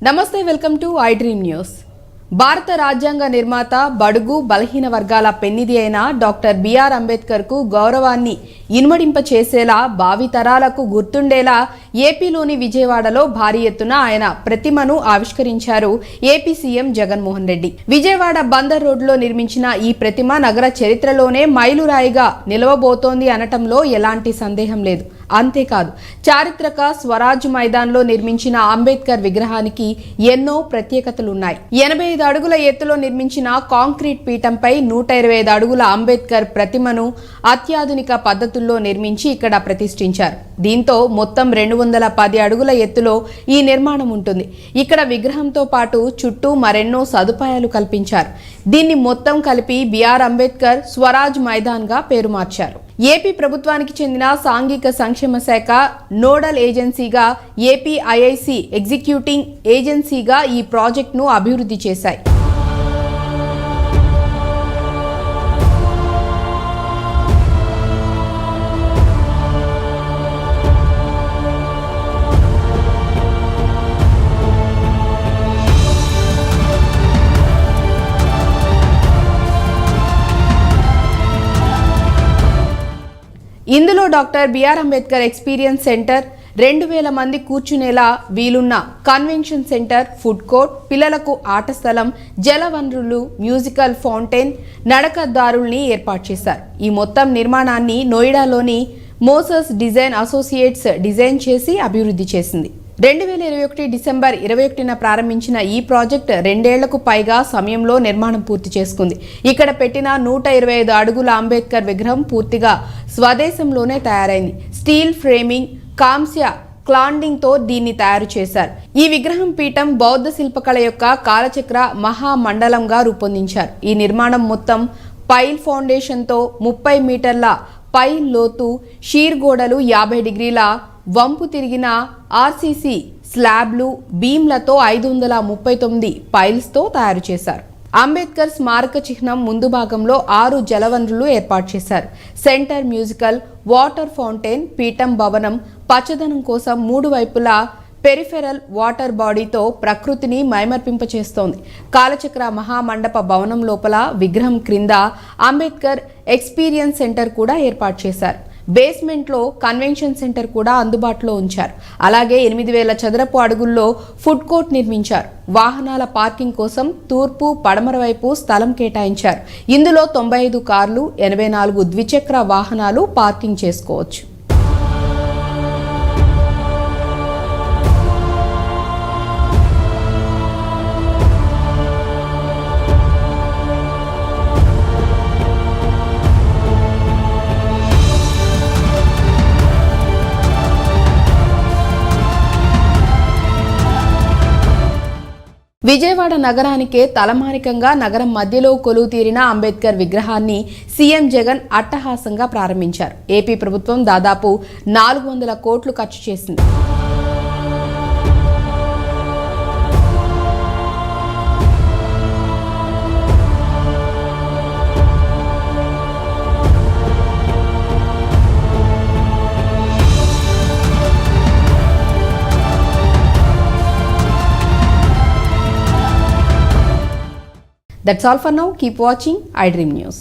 నమస్తే, welcome to I dream news. భారత రాజ్యాంగ నిర్మాత, బడుగు బలహీన వర్గాల పెన్నిది అయిన డాక్టర్ బిఆర్ అంబేద్కర్ కు గౌరవాన్ని ఇనుమడింప చేసేలా, భావితరాలకు గుర్తుండేలా ఏపీలోని విజయవాడలో భారీ ఎత్తున ఆయన ప్రతిమను ఆవిష్కరించారు ఏపీ సీఎం జగన్మోహన్ రెడ్డి. విజయవాడ బందర్ రోడ్లో నిర్మించిన ఈ ప్రతిమ నగర చరిత్రలోనే మైలురాయిగా నిలవబోతోంది అనటంలో ఎలాంటి సందేహం లేదు. అంతేకాదు, చారిత్రక స్వరాజ్ మైదాన్లో నిర్మించిన అంబేద్కర్ విగ్రహానికి ఎన్నో ప్రత్యేకతలున్నాయి. 85 అడుగుల ఎత్తులో నిర్మించిన కాంక్రీట్ పీఠంపై 125 అడుగుల అంబేద్కర్ ప్రతిమను అత్యాధునిక పద్ధతుల్లో నిర్మించి ఇక్కడ ప్రతిష్ఠించారు. దీంతో మొత్తం 210 అడుగుల ఎత్తులో ఈ నిర్మాణం ఉంటుంది. ఇక్కడ విగ్రహంతో పాటు చుట్టూ మరెన్నో సదుపాయాలు కల్పించారు. దీన్ని మొత్తం కలిపి బిఆర్ అంబేద్కర్ స్వరాజ్ మైదాన్ గా పేరు మార్చారు. ఏపీ ప్రభుత్వానికి చెందిన సాంఘిక సంక్షేమ శాఖ నోడల్ ఏజెన్సీగా, ఏపీ ఐఐసి ఎగ్జిక్యూటింగ్ ఏజెన్సీగా ఈ ప్రాజెక్టును అభివృద్ధి చేశాయి. ఇందులో doctor BR Ambedkar experience centre, 2000 మంది కూర్చునేలా వీలున్న కన్వెన్షన్ సెంటర్, ఫుడ్ కోర్ట్, పిల్లలకు ఆట స్థలం, జల వనరులు, మ్యూజికల్ ఫౌంటైన్, నడకదారుల్ని ఏర్పాటు చేశారు. ఈ మొత్తం నిర్మాణాన్ని నోయిడాలోని మోసస్ డిజైన్ అసోసియేట్స్ డిజైన్ చేసి అభివృద్ధి చేసింది. 2021 డిసెంబర్ 21న ప్రారంభించిన ఈ ప్రాజెక్ట్ 2 ఏళ్లకు పైగా సమయంలో నిర్మాణం పూర్తి చేసుకుంది. ఇక్కడ పెట్టిన 125 అడుగుల అంబేద్కర్ విగ్రహం పూర్తిగా స్వదేశంలోనే తయారైంది. స్టీల్ ఫ్రేమింగ్, కాంస్య క్లాండింగ్ తో దీన్ని తయారు చేశారు. ఈ విగ్రహం పీఠం బౌద్ధ శిల్పకళ యొక్క కాలచక్ర మహామండలంగా రూపొందించారు. ఈ నిర్మాణం మొత్తం పైల్ ఫౌండేషన్ తో 30 మీటర్ల పైల్ లోతు, షీర్ గోడలు, 50 డిగ్రీల వంపు తిరిగిన ఆర్సీసీ స్లాబ్లు, బీమ్లతో 539 పైల్స్తో తయారు చేశారు. అంబేద్కర్ స్మారక చిహ్నం ముందు భాగంలో 6 జలవనరులు ఏర్పాటు చేశారు. సెంటర్ మ్యూజికల్, వాటర్ ఫౌంటైన్, పీఠం భవనం పచ్చదనం కోసం 3 వైపులా పెరిఫెరల్ వాటర్ బాడీతో ప్రకృతిని మైమర్పింపచేస్తోంది. కాలచక్ర మహామండప భవనం లోపల విగ్రహం క్రింద అంబేద్కర్ ఎక్స్పీరియన్స్ సెంటర్ కూడా ఏర్పాటు చేశారు. బేస్మెంట్లో కన్వెన్షన్ సెంటర్ కూడా అందుబాటులో ఉంచారు. అలాగే 8000 చదరపు అడుగుల్లో ఫుడ్ కోర్ట్ నిర్మించారు. వాహనాల పార్కింగ్ కోసం తూర్పు, పడమర వైపు స్థలం కేటాయించారు. ఇందులో 95 కార్లు, 84 ద్విచక్ర వాహనాలు పార్కింగ్ చేసుకోవచ్చు. విజయవాడ నగరానికే తలమానికంగా నగరం మధ్యలో కొలువు తీరిన అంబేద్కర్ విగ్రహాన్ని సీఎం జగన్ అట్టహాసంగా ప్రారంభించారు. ఏపీ ప్రభుత్వం దాదాపు 400 కోట్లు ఖర్చు చేసింది. That's all for now. Keep watching iDream News.